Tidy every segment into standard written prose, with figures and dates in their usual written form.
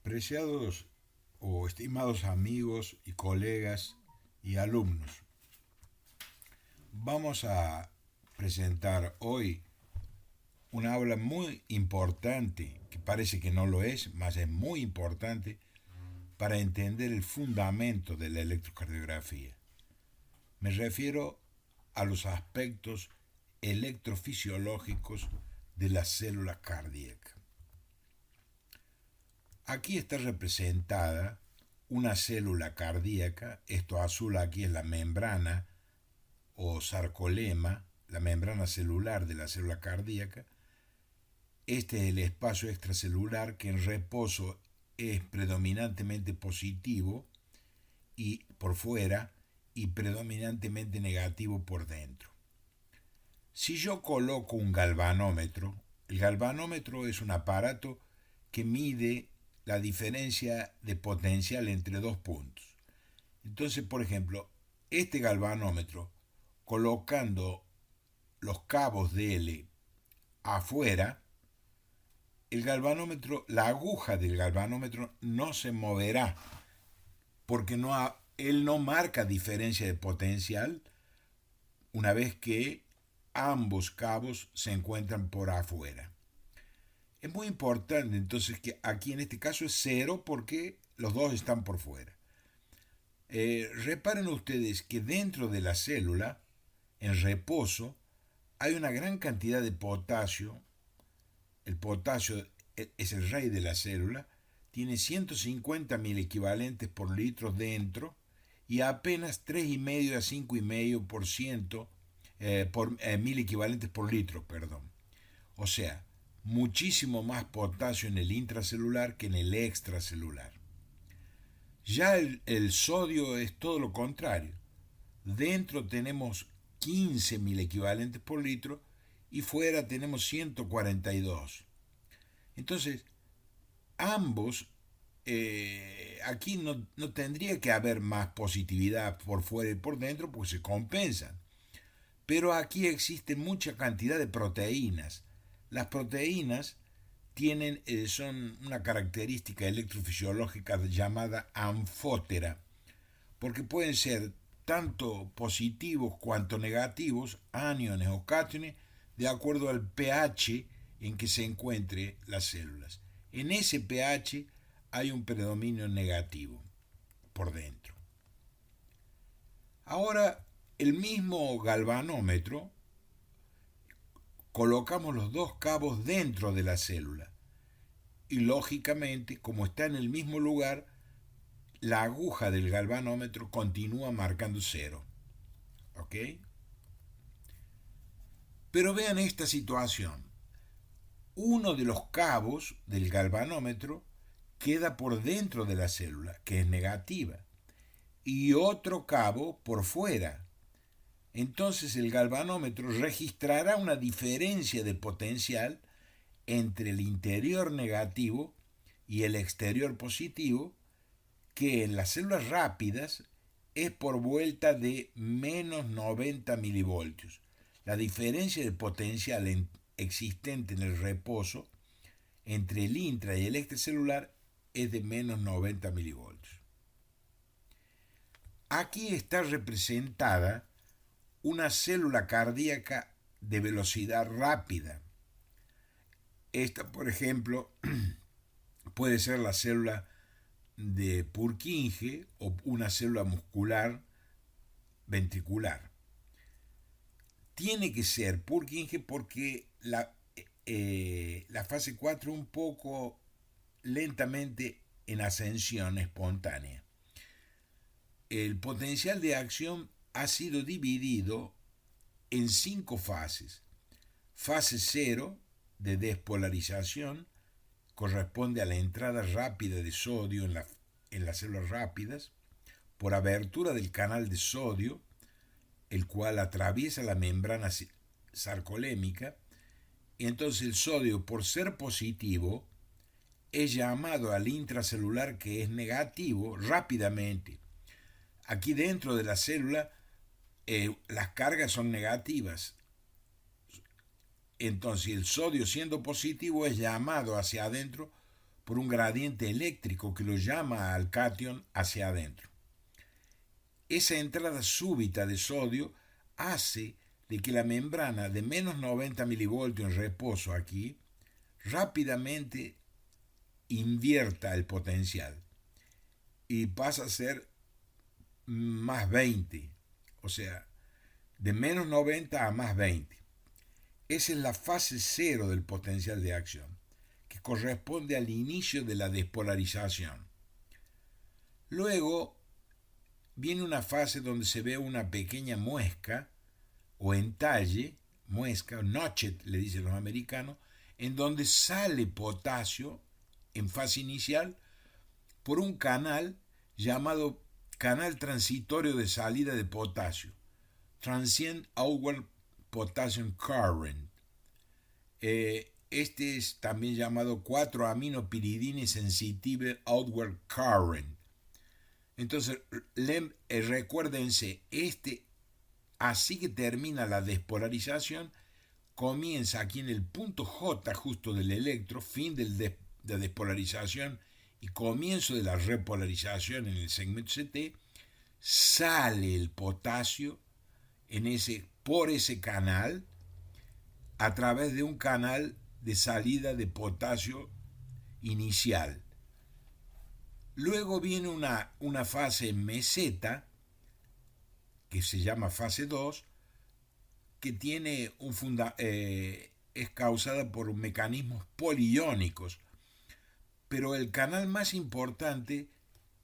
Preciados o estimados amigos y colegas y alumnos, vamos a presentar hoy una aula muy importante, que parece que no lo es, mas es muy importante para entender el fundamento de la electrocardiografía. Me refiero a los aspectos electrofisiológicos de la célula cardíaca. Aquí está representada una célula cardíaca, esto azul aquí es la membrana o sarcolema, la membrana celular de la célula cardíaca. Este es el espacio extracelular que en reposo es predominantemente positivo y por fuera y predominantemente negativo por dentro. Si yo coloco un galvanómetro, el galvanómetro es un aparato que mide la diferencia de potencial entre dos puntos. Entonces, por ejemplo, este galvanómetro, colocando los cabos de L afuera, el galvanómetro, la aguja del galvanómetro no se moverá porque él no marca diferencia de potencial una vez que ambos cabos se encuentran por afuera. Es muy importante entonces que aquí en este caso es cero porque los dos están por fuera. Reparen ustedes que dentro de la célula, en reposo, hay una gran cantidad de potasio. El potasio es el rey de la célula, tiene 150 mil equivalentes por litro dentro y apenas 3,5 a 5,5% por mil equivalentes por litro, perdón. O sea, muchísimo más potasio en el intracelular que en el extracelular. Ya el sodio es todo lo contrario. Dentro tenemos 15,000 equivalentes por litro y fuera tenemos 142. Entonces, ambos, aquí no tendría que haber más positividad por fuera y por dentro porque se compensan. Pero aquí existe mucha cantidad de proteínas. Las proteínas son una característica electrofisiológica llamada anfótera, porque pueden ser tanto positivos cuanto negativos, aniones o cátiones, de acuerdo al pH en que se encuentren las células. En ese pH hay un predominio negativo por dentro. Ahora, el mismo galvanómetro, colocamos los dos cabos dentro de la célula y lógicamente, como está en el mismo lugar, la aguja del galvanómetro continúa marcando cero. ¿Ok? Pero vean esta situación. Uno de los cabos del galvanómetro queda por dentro de la célula, que es negativa, y otro cabo por fuera. Entonces el galvanómetro registrará una diferencia de potencial entre el interior negativo y el exterior positivo, que en las células rápidas es por vuelta de menos 90 milivoltios. La diferencia de potencial existente en el reposo entre el intra y el extracelular es de menos 90 milivoltios. Aquí está representada una célula cardíaca de velocidad rápida. Esta, por ejemplo, puede ser la célula de Purkinje o una célula muscular ventricular. Tiene que ser Purkinje porque la fase 4 un poco lentamente en ascensión espontánea. El potencial de acción ha sido dividido en 5 fases. Fase 0 de despolarización corresponde a la entrada rápida de sodio en las células rápidas por abertura del canal de sodio, el cual atraviesa la membrana sarcolémica, y entonces el sodio, por ser positivo, es llamado al intracelular, que es negativo, rápidamente. Aquí dentro de la célula las cargas son negativas. Entonces el sodio, siendo positivo, es llamado hacia adentro por un gradiente eléctrico que lo llama al catión hacia adentro. Esa entrada súbita de sodio hace de que la membrana de menos 90 milivoltios en reposo aquí rápidamente invierta el potencial y pasa a ser más 20, o sea, de menos 90 a más 20. Esa es la fase cero del potencial de acción, que corresponde al inicio de la despolarización. Luego viene una fase donde se ve una pequeña muesca o entalle, muesca, notchet le dicen los americanos, en donde sale potasio en fase inicial por un canal llamado canal transitorio de salida de potasio, Transient Outward Potassium Current. Este es también llamado 4-aminopiridine sensitive outward current. Entonces, recuérdense, así que termina la despolarización, comienza aquí en el punto J justo del electro, fin de despolarización y comienzo de la repolarización en el segmento CT, sale el potasio por ese canal a través de un canal de salida de potasio inicial. Luego viene una fase meseta, que se llama fase 2, que tiene es causada por mecanismos poliiónicos, pero el canal más importante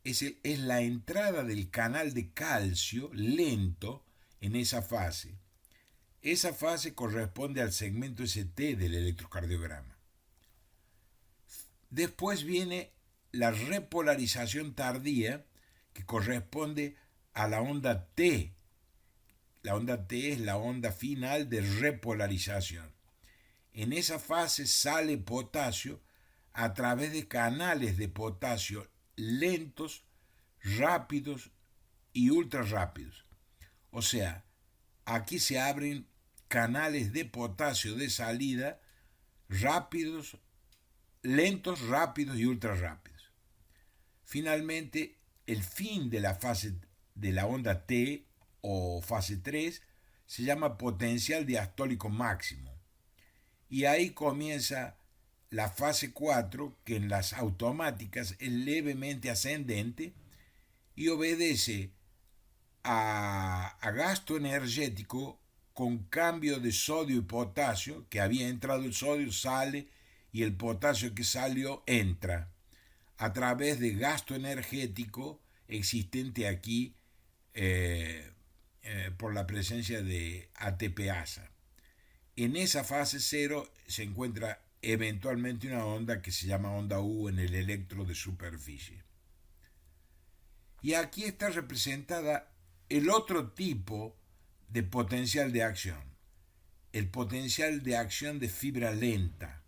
es la entrada del canal de calcio lento en esa fase. Esa fase corresponde al segmento ST del electrocardiograma. Después viene la repolarización tardía, que corresponde a la onda T. La onda T es la onda final de repolarización. En esa fase sale potasio a través de canales de potasio lentos, rápidos y ultra rápidos. O sea, aquí se abren canales de potasio de salida rápidos, lentos, rápidos y ultra rápidos. Finalmente, el fin de la fase de la onda T o fase 3 se llama potencial diastólico máximo. Y ahí comienza la fase 4, que en las automáticas es levemente ascendente y obedece a gasto energético con cambio de sodio y potasio, que había entrado el sodio, sale, y el potasio que salió entra, a través de gasto energético existente aquí por la presencia de ATPasa. En esa fase 0 se encuentra eventualmente una onda que se llama onda U en el electro de superficie. Y aquí está representada el otro tipo de potencial de acción, el potencial de acción de fibra lenta.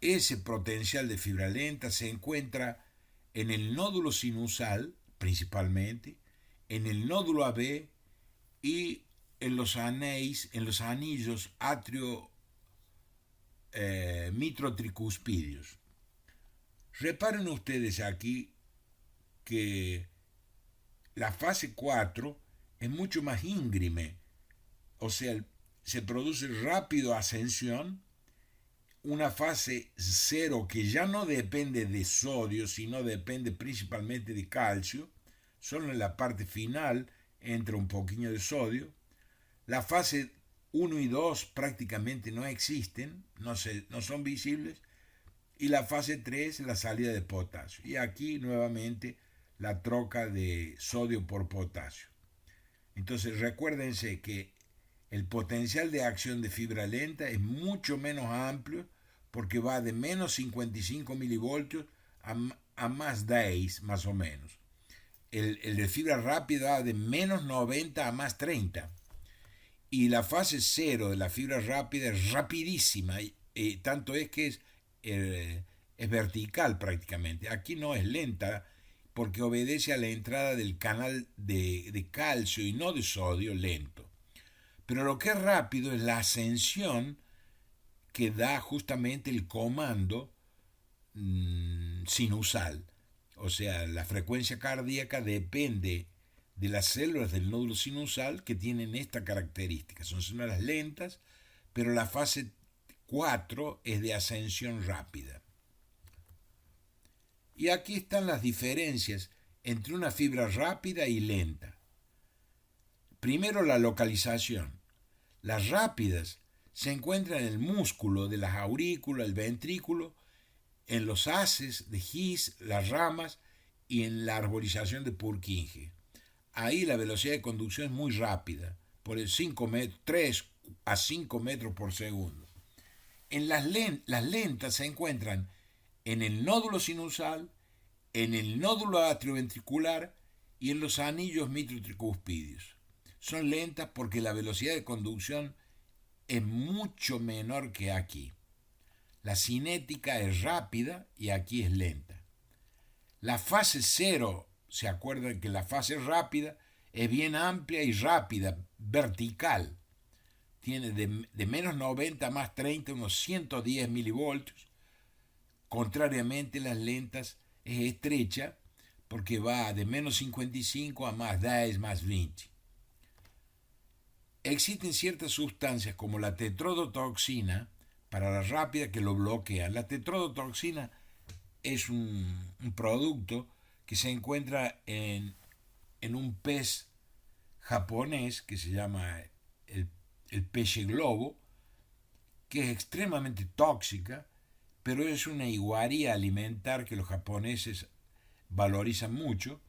Ese potencial de fibra lenta se encuentra en el nódulo sinusal, principalmente, en el nódulo AB y en los anillos atrio mitrotricuspidios. Reparen ustedes aquí que la fase 4 es mucho más íngreme, o sea, se produce rápido ascensión, una fase 0 que ya no depende de sodio, sino depende principalmente de calcio, solo en la parte final entra un poquillo de sodio. La fase 1 y 2 prácticamente no existen, no son visibles, y la fase 3 la salida de potasio. Y aquí nuevamente la troca de sodio por potasio. Entonces recuérdense que el potencial de acción de fibra lenta es mucho menos amplio porque va de menos 55 milivoltios a más 10 más o menos. El de fibra rápida va de menos 90 a más 30. Y la fase 0 de la fibra rápida es rapidísima, tanto es que es vertical prácticamente. Aquí no es lenta porque obedece a la entrada del canal de calcio y no de sodio lento. Pero lo que es rápido es la ascensión que da justamente el comando sinusal. O sea, la frecuencia cardíaca depende de las células del nódulo sinusal que tienen esta característica. Son células lentas, pero la fase 4 es de ascensión rápida. Y aquí están las diferencias entre una fibra rápida y lenta. Primero, la localización. Las rápidas se encuentran en el músculo de las aurículas, el ventrículo, en los haces de His, las ramas y en la arborización de Purkinje. Ahí la velocidad de conducción es muy rápida, por el 3 a 5 metros por segundo. En las lentas se encuentran en el nódulo sinusal, en el nódulo atrioventricular y en los anillos mitrotricuspídeos. Son lentas porque la velocidad de conducción es mucho menor que aquí. La cinética es rápida y aquí es lenta. La fase 0, se acuerdan que la fase rápida es bien amplia y rápida, vertical. Tiene de menos 90 a más 30, unos 110 milivoltios. Contrariamente, las lentas es estrecha porque va de menos 55 a más 10, más 20. Existen ciertas sustancias como la tetrodotoxina para la rápida que lo bloquean. La tetrodotoxina es un producto que se encuentra en un pez japonés que se llama el pez globo, que es extremadamente tóxica, pero es una iguaría alimentar que los japoneses valorizan mucho,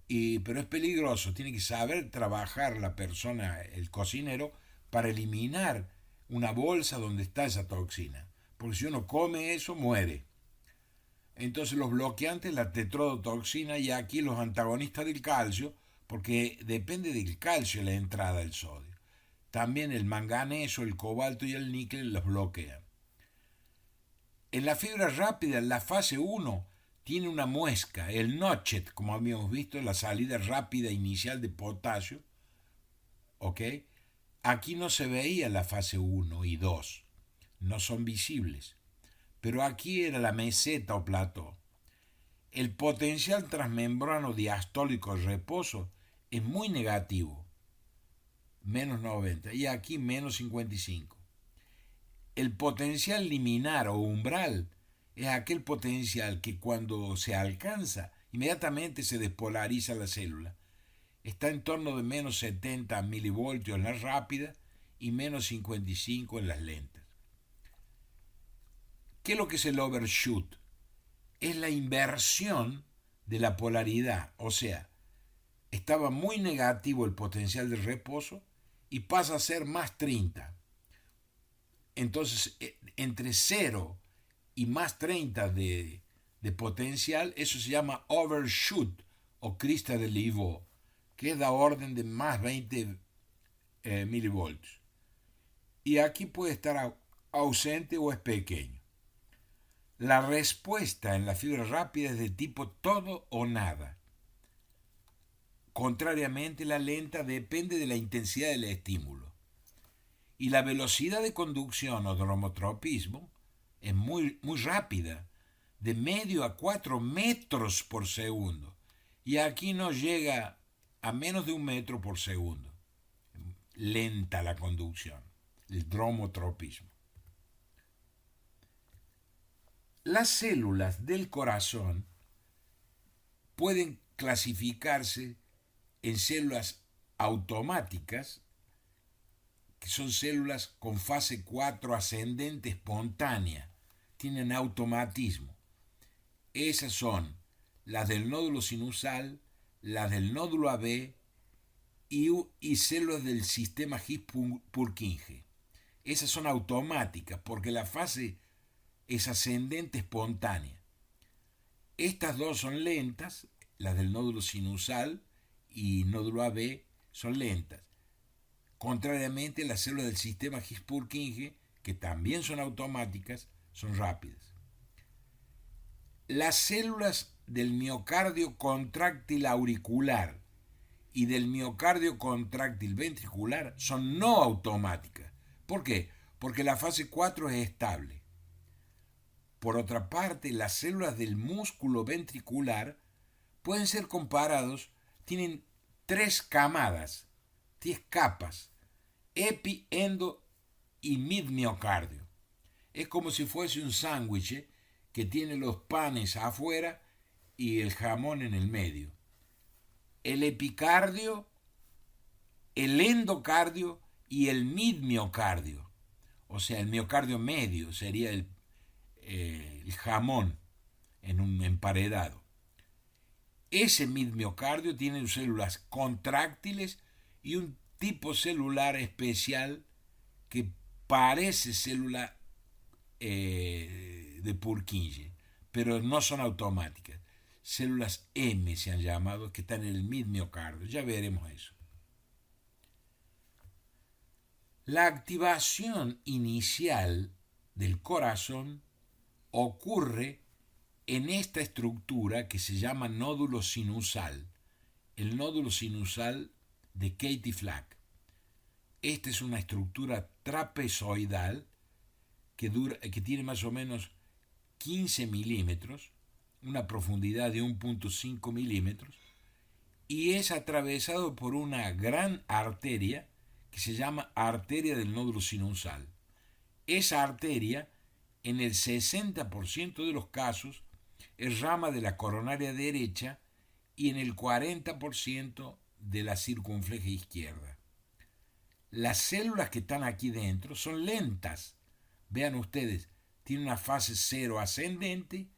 pero es peligroso. Tiene que saber trabajar la persona, el cocinero, para eliminar una bolsa donde está esa toxina, porque si uno come eso, muere. Entonces los bloqueantes, la tetrodotoxina, y aquí los antagonistas del calcio, porque depende del calcio la entrada del sodio. También el manganeso, el cobalto y el níquel los bloquean. En la fibra rápida, la fase 1 tiene una muesca, el notchet, como habíamos visto, la salida rápida inicial de potasio. ¿Ok? Aquí no se veía la fase 1 y 2, no son visibles, pero aquí era la meseta o plató. El potencial transmembrano diastólico de reposo es muy negativo, menos 90, y aquí menos 55. El potencial liminar o umbral es aquel potencial que cuando se alcanza, inmediatamente se despolariza la célula. Está en torno de menos 70 milivoltios en las rápidas y menos 55 en las lentas. ¿Qué es lo que es el overshoot? Es la inversión de la polaridad, o sea, estaba muy negativo el potencial de reposo y pasa a ser más 30. Entonces, entre 0 y más 30 de potencial, eso se llama overshoot o crista de Livaux, que es la orden de más 20 milivoltios. Y aquí puede estar ausente o es pequeño. La respuesta en la fibra rápida es de tipo todo o nada. Contrariamente, la lenta depende de la intensidad del estímulo. Y la velocidad de conducción o dromotropismo es muy rápida, de medio a 4 metros por segundo. Y aquí no llega a menos de 1 metro por segundo. Lenta la conducción, el dromotropismo. Las células del corazón pueden clasificarse en células automáticas, que son células con fase 4 ascendente espontánea, tienen automatismo. Esas son las del nódulo sinusal, las del nódulo AB y células del sistema His-Purkinje. Esas son automáticas porque la fase es ascendente espontánea. Estas dos son lentas, las del nódulo sinusal y nódulo AB son lentas. Contrariamente, las células del sistema His-Purkinje, que también son automáticas, son rápidas. Las células del miocardio contráctil auricular y del miocardio contráctil ventricular son no automáticas. ¿Por qué? Porque la fase 4 es estable. Por otra parte, las células del músculo ventricular pueden ser comparados, tienen tres camadas, tres capas, epi, endo y midmiocardio. Es como si fuese un sándwich que tiene los panes afuera y el jamón en el medio. El epicardio, el endocardio y el midmiocardio. O sea, el miocardio medio sería el jamón en un emparedado. Ese midmiocardio tiene células contráctiles y un tipo celular especial que parece célula de Purkinje, pero no son automáticas. Células M se han llamado, que están en el midmiocardio. Ya veremos eso. La activación inicial del corazón ocurre en esta estructura que se llama nódulo sinusal, el nódulo sinusal de Katie Flack. Esta es una estructura trapezoidal que tiene más o menos 15 milímetros, una profundidad de 1.5 milímetros, y es atravesado por una gran arteria que se llama arteria del nódulo sinusal. Esa arteria, en el 60% de los casos, es rama de la coronaria derecha y en el 40% de la circunfleja izquierda. Las células que están aquí dentro son lentas. Vean ustedes, tiene una fase 0 ascendente,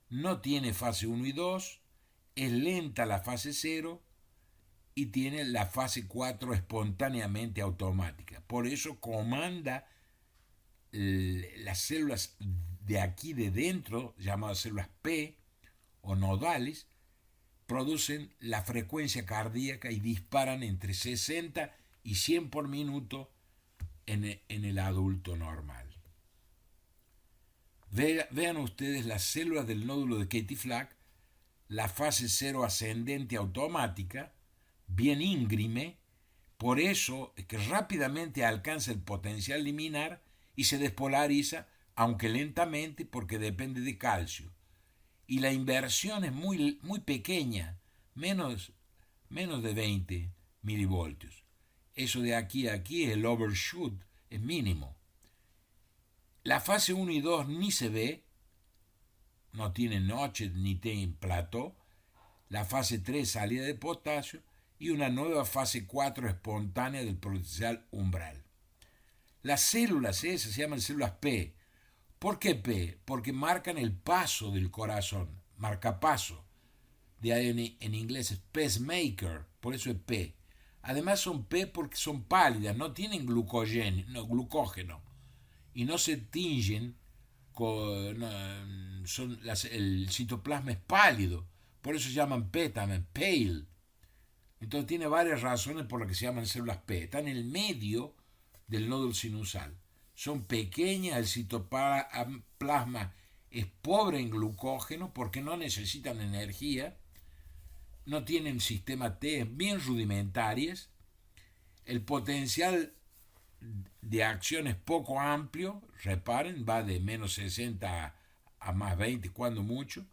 no tiene fase 1 y 2, es lenta la fase 0 y tiene la fase 4 espontáneamente automática. Por eso comanda las células de aquí de dentro, llamadas células P o nodales, producen la frecuencia cardíaca y disparan entre 60 y 100 por minuto en el adulto normal. Vean ustedes las células del nódulo de Katie Flack, la fase 0 ascendente automática, bien íngreme, por eso es que rápidamente alcanza el potencial liminar y se despolariza, aunque lentamente, porque depende de calcio. Y la inversión es muy, muy pequeña, menos de 20 milivoltios. Eso de aquí a aquí, el overshoot, es mínimo. La fase 1 y 2 ni se ve, no tiene noche ni tiene plató. La fase 3, salida de potasio, y una nueva fase 4 espontánea del potencial umbral. Las células esas se llaman células P. ¿Por qué P? Porque marcan el paso del corazón, marcapaso. De ahí en inglés es pacemaker, por eso es P. Además son P porque son pálidas, no tienen glucógeno y no se tingen el citoplasma es pálido, por eso se llaman P también, pale. Entonces tiene varias razones por las que se llaman células P. Están en el medio del nódulo sinusal. Son pequeñas, el citoplasma es pobre en glucógeno porque no necesitan energía, no tienen sistema T, bien rudimentarias. El potencial de acción es poco amplio, reparen, va de menos 60 a más 20 cuando mucho.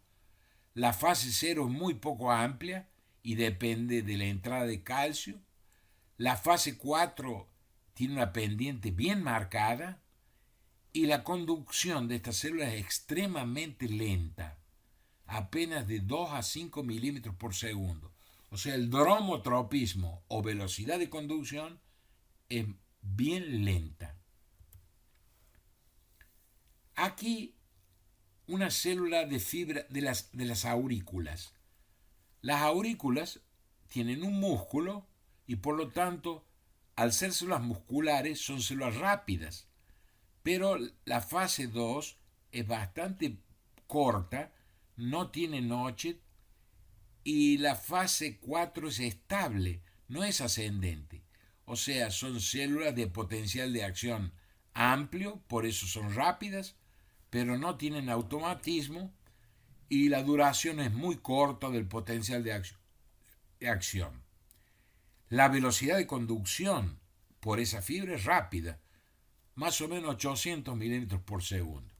La fase 0 es muy poco amplia y depende de la entrada de calcio. La fase 4 tiene una pendiente bien marcada y la conducción de estas células es extremadamente lenta, apenas de 2 a 5 milímetros por segundo. O sea, el dromotropismo o velocidad de conducción es bien lenta. Aquí una célula de fibra de las aurículas. Las aurículas tienen un músculo y por lo tanto, al ser células musculares, son células rápidas. Pero la fase 2 es bastante corta, no tiene noche y la fase 4 es estable, no es ascendente. O sea, son células de potencial de acción amplio, por eso son rápidas, pero no tienen automatismo y la duración es muy corta del potencial de acción. La velocidad de conducción por esa fibra es rápida, más o menos 800 milímetros por segundo.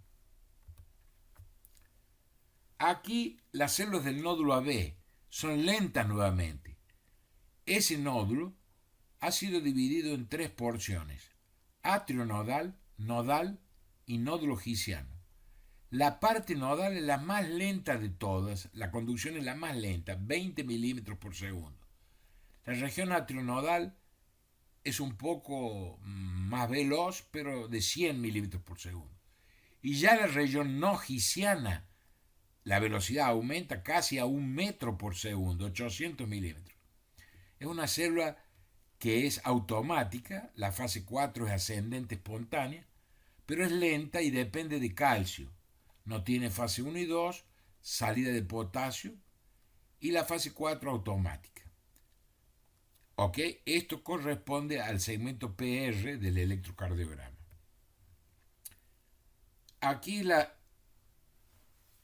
Aquí las células del nódulo AB son lentas nuevamente. Ese nódulo ha sido dividido en tres porciones: atrio nodal, nodal y nódulo gisiano. La parte nodal es la más lenta de todas, la conducción es la más lenta, 20 milímetros por segundo. La región atrio-nodal es un poco más veloz, pero de 100 milímetros por segundo. Y ya la región no gisiana, la velocidad aumenta casi a 1 metro por segundo, 800 milímetros. Es una célula que es automática, la fase 4 es ascendente espontánea, pero es lenta y depende de calcio. No tiene fase 1 y 2, salida de potasio, y la fase 4 automática. ¿Ok? Esto corresponde al segmento PR del electrocardiograma. Aquí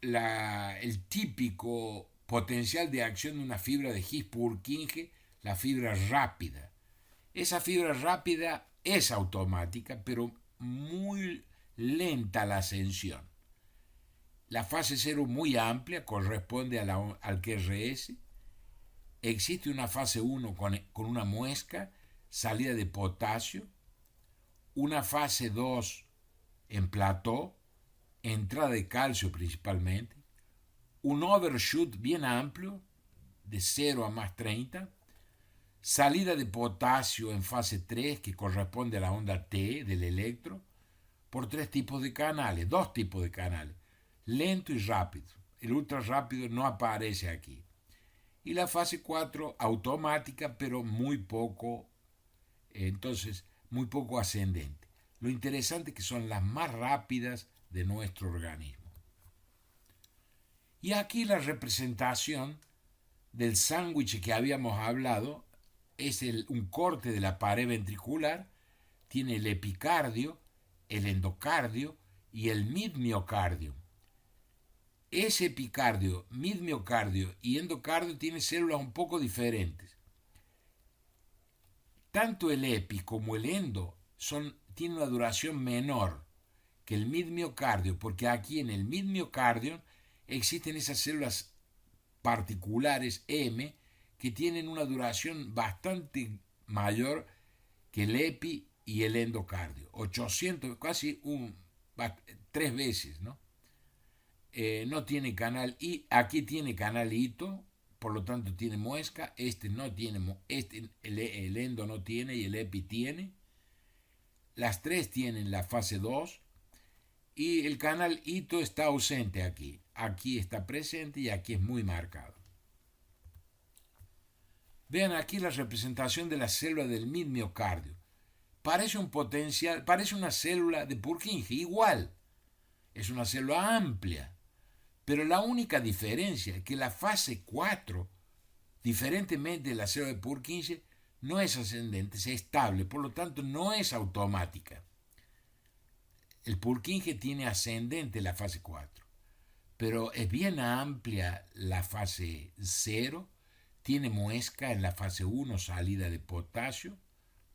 el típico potencial de acción de una fibra de His-Purkinje, la fibra rápida. Esa fibra rápida es automática, pero muy lenta la ascensión. La fase 0 muy amplia corresponde al QRS. Existe una fase 1 con una muesca, salida de potasio, una fase 2 en plató, entrada de calcio principalmente, un overshoot bien amplio, de 0 a más 30, salida de potasio en fase 3, que corresponde a la onda T del electro, por tres tipos de canales, dos tipos de canales, lento y rápido. El ultra rápido no aparece aquí. Y la fase 4 automática, pero muy poco, entonces muy poco ascendente. Lo interesante es que son las más rápidas de nuestro organismo. Y aquí la representación del sándwich que habíamos hablado es un corte de la pared ventricular, tiene el epicardio, el endocardio y el midmiocardio. Ese epicardio, midmiocardio y endocardio tienen células un poco diferentes. Tanto el epi como el endo tienen una duración menor que el midmiocardio, porque aquí en el midmiocardio existen esas células particulares M que tienen una duración bastante mayor que el epi y el endocardio, 800, casi 3 veces, ¿no? No tiene canal I, aquí tiene canal hito, por lo tanto tiene muesca, no tiene, el endo no tiene y el epi tiene. Las tres tienen la fase 2 y el canal hito está ausente aquí. Aquí está presente y aquí es muy marcado. Vean aquí la representación de la célula del midmiocardio. Parece un potencial, parece una célula de Purkinje, igual. Es una célula amplia. Pero la única diferencia es que la fase 4, diferentemente de la célula de Purkinje, no es ascendente, es estable, por lo tanto no es automática. El Purkinje tiene ascendente la fase 4, pero es bien amplia la fase 0, tiene muesca en la fase 1, salida de potasio,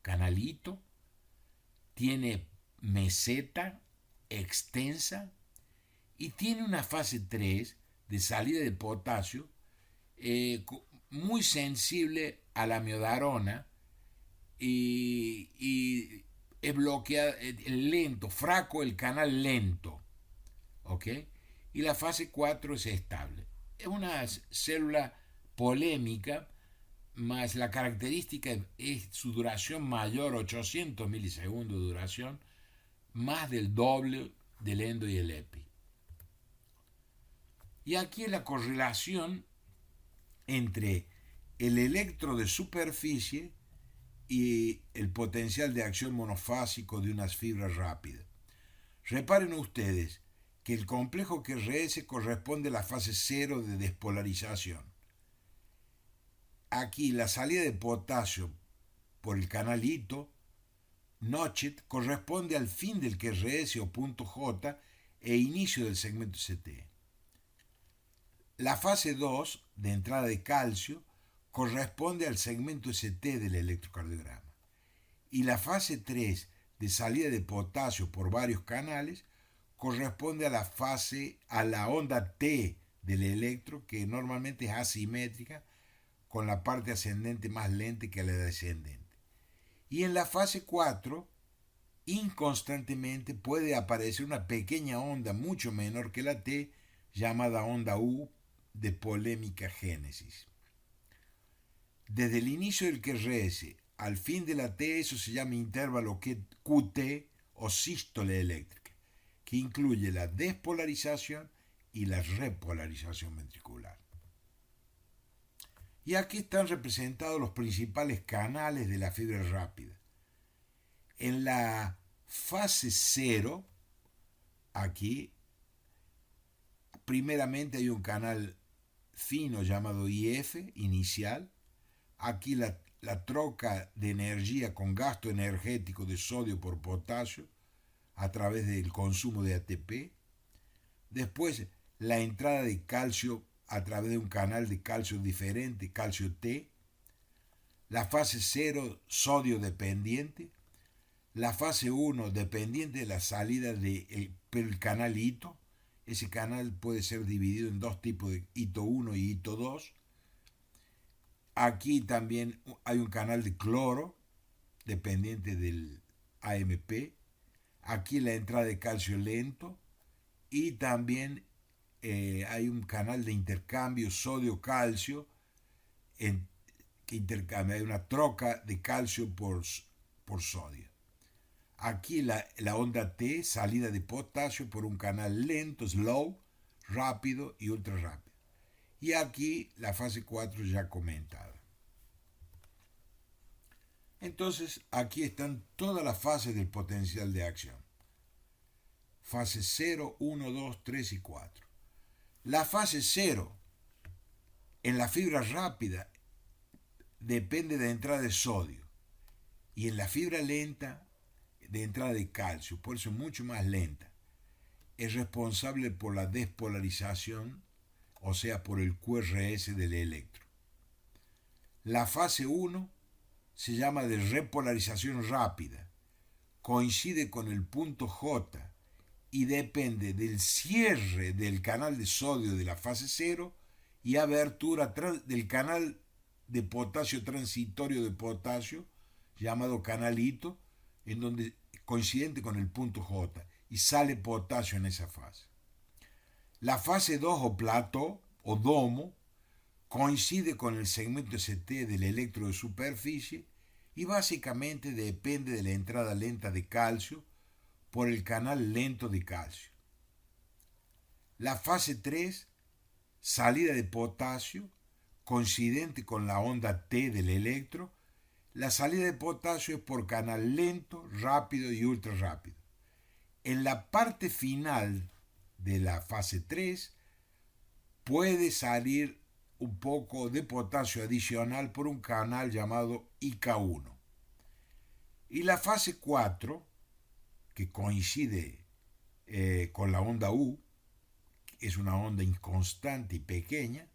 canalito, tiene meseta extensa, y tiene una fase 3 de salida de potasio muy sensible a la miodarona y es bloqueada, lento, fraco el canal lento, ¿ok? Y la fase 4 es estable. Es una célula polémica, más la característica es su duración mayor, 800 milisegundos de duración, más del doble del endo y el epi. Y aquí es la correlación entre el electro de superficie y el potencial de acción monofásico de unas fibras rápidas. Reparen ustedes que el complejo QRS corresponde a la fase 0 de despolarización. Aquí la salida de potasio por el canal hito, notched, corresponde al fin del QRS o punto J e inicio del segmento ST. La fase 2, de entrada de calcio, corresponde al segmento ST del electrocardiograma. Y la fase 3, de salida de potasio por varios canales, corresponde a la onda T del electro, que normalmente es asimétrica, con la parte ascendente más lenta que la descendente. Y en la fase 4, inconstantemente puede aparecer una pequeña onda mucho menor que la T, llamada onda U de polémica génesis. Desde el inicio del QRS al fin de la T, eso se llama intervalo QT o sístole eléctrica, que incluye la despolarización y la repolarización ventricular. Y aquí están representados los principales canales de la fibra rápida. En la fase 0, aquí, primeramente hay un canal fino llamado IF, inicial. Aquí la troca de energía con gasto energético de sodio por potasio a través del consumo de ATP. Después, la entrada de calcio a través de un canal de calcio diferente, calcio T. La fase 0, sodio dependiente. La fase 1, dependiente de la salida del canal hito. Ese canal puede ser dividido en dos tipos de hito 1 y hito 2. Aquí también hay un canal de cloro, dependiente del AMP. Aquí la entrada de calcio lento. Y también hay un canal de intercambio sodio-calcio, que intercambia, hay una troca de calcio por sodio. Aquí la onda T, salida de potasio por un canal lento, slow, rápido y ultra rápido. Y aquí la fase 4 ya comentada. Entonces aquí están todas las fases del potencial de acción. Fase 0, 1, 2, 3 y 4. La fase 0 en la fibra rápida depende de entrada de sodio y en la fibra lenta de entrada de calcio, por eso es mucho más lenta. Es responsable por la despolarización, o sea, por el QRS del electro. La fase 1 se llama de repolarización rápida, coincide con el punto J y depende del cierre del canal de sodio de la fase 0 y abertura del canal de potasio transitorio de potasio, llamado canal hito, en donde coincidente con el punto J, y sale potasio en esa fase. La fase 2 o plató o domo coincide con el segmento ST del electro de superficie y básicamente depende de la entrada lenta de calcio por el canal lento de calcio. La fase 3, salida de potasio, coincidente con la onda T del electro. La salida de potasio es por canal lento, rápido y ultra rápido. En la parte final de la fase 3 puede salir un poco de potasio adicional por un canal llamado IK1. Y la fase 4, que coincide con la onda U, que es una onda inconstante y pequeña,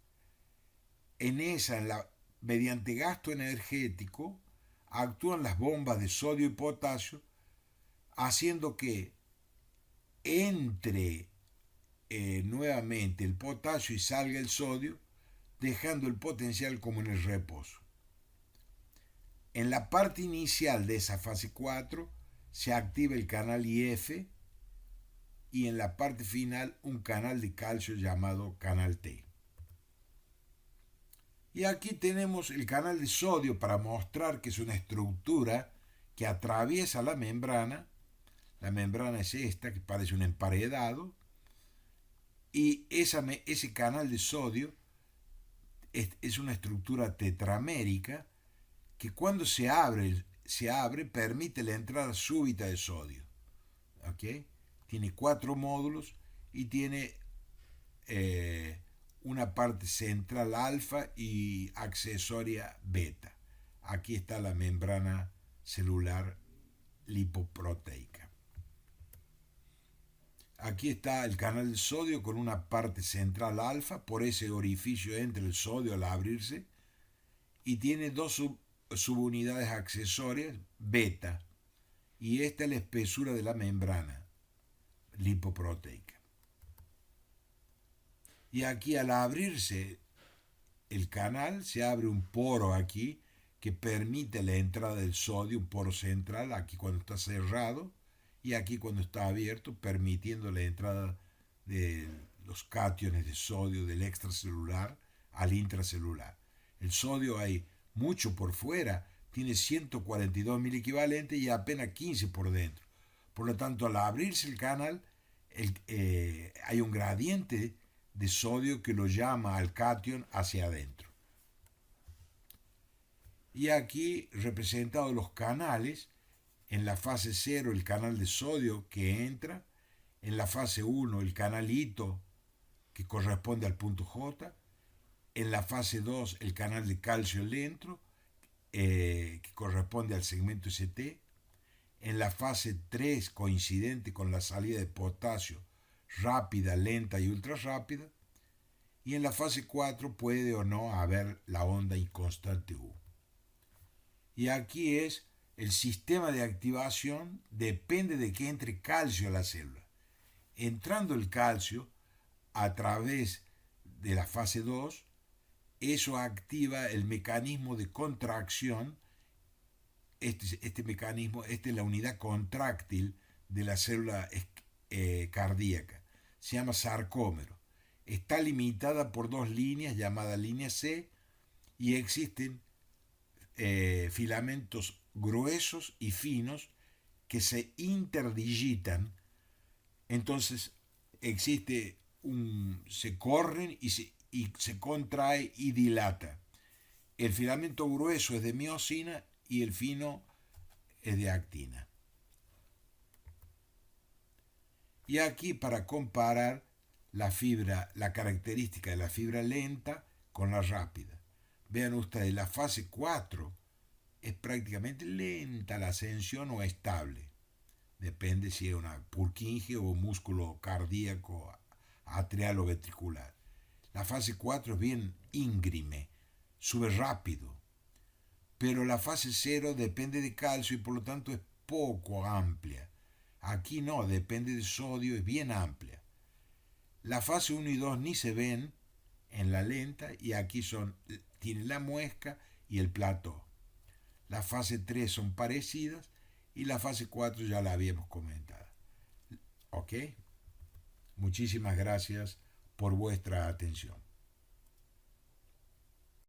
mediante gasto energético actúan las bombas de sodio y potasio, haciendo que entre nuevamente el potasio y salga el sodio, dejando el potencial como en el reposo. En la parte inicial de esa fase 4 se activa el canal IF y en la parte final un canal de calcio llamado canal T. Y aquí tenemos el canal de sodio para mostrar que es una estructura que atraviesa la membrana. La membrana es esta, que parece un emparedado. Y ese canal de sodio es una estructura tetramérica que cuando se abre, permite la entrada súbita de sodio. ¿Okay? Tiene 4 módulos y tiene una parte central alfa y accesoria beta. Aquí está la membrana celular lipoproteica. Aquí está el canal de sodio con una parte central alfa, por ese orificio entra el sodio al abrirse, y tiene dos subunidades accesorias, beta, y esta es la espesura de la membrana lipoproteica. Y aquí al abrirse el canal se abre un poro aquí que permite la entrada del sodio, un poro central, aquí cuando está cerrado y aquí cuando está abierto, permitiendo la entrada de los cationes de sodio del extracelular al intracelular. El sodio hay mucho por fuera, tiene 142.000 equivalentes y apenas 15 por dentro. Por lo tanto, al abrirse el canal, hay un gradiente de sodio que lo llama al cation hacia adentro. Y aquí representados los canales, en la fase 0 el canal de sodio que entra, en la fase 1 el canalito que corresponde al punto J, en la fase 2 el canal de calcio dentro, que corresponde al segmento ST, en la fase 3 coincidente con la salida de potasio rápida, lenta y ultra rápida, y en la fase 4 puede o no haber la onda inconstante U. Y aquí es el sistema de activación, depende de que entre calcio a la célula. Entrando el calcio a través de la fase 2, eso activa el mecanismo de contracción. Este mecanismo, esta es la unidad contráctil de la célula cardíaca. Se llama sarcómero. Está limitada por dos líneas llamadas línea C y existen filamentos gruesos y finos que se interdigitan. Entonces se corren y se contrae y dilata. El filamento grueso es de miosina y el fino es de actina. Y aquí para comparar la característica de la fibra lenta con la rápida. Vean ustedes, la fase 4 es prácticamente lenta la ascensión o estable. Depende si es una Purkinje o músculo cardíaco atrial o ventricular. La fase 4 es bien íngreme, sube rápido. Pero la fase 0 depende de calcio y por lo tanto es poco amplia. Aquí no, depende de sodio, es bien amplia. La fase 1 y 2 ni se ven en la lenta y aquí tiene la muesca y el plató. La fase 3 son parecidas y la fase 4 ya la habíamos comentado. ¿Ok? Muchísimas gracias por vuestra atención.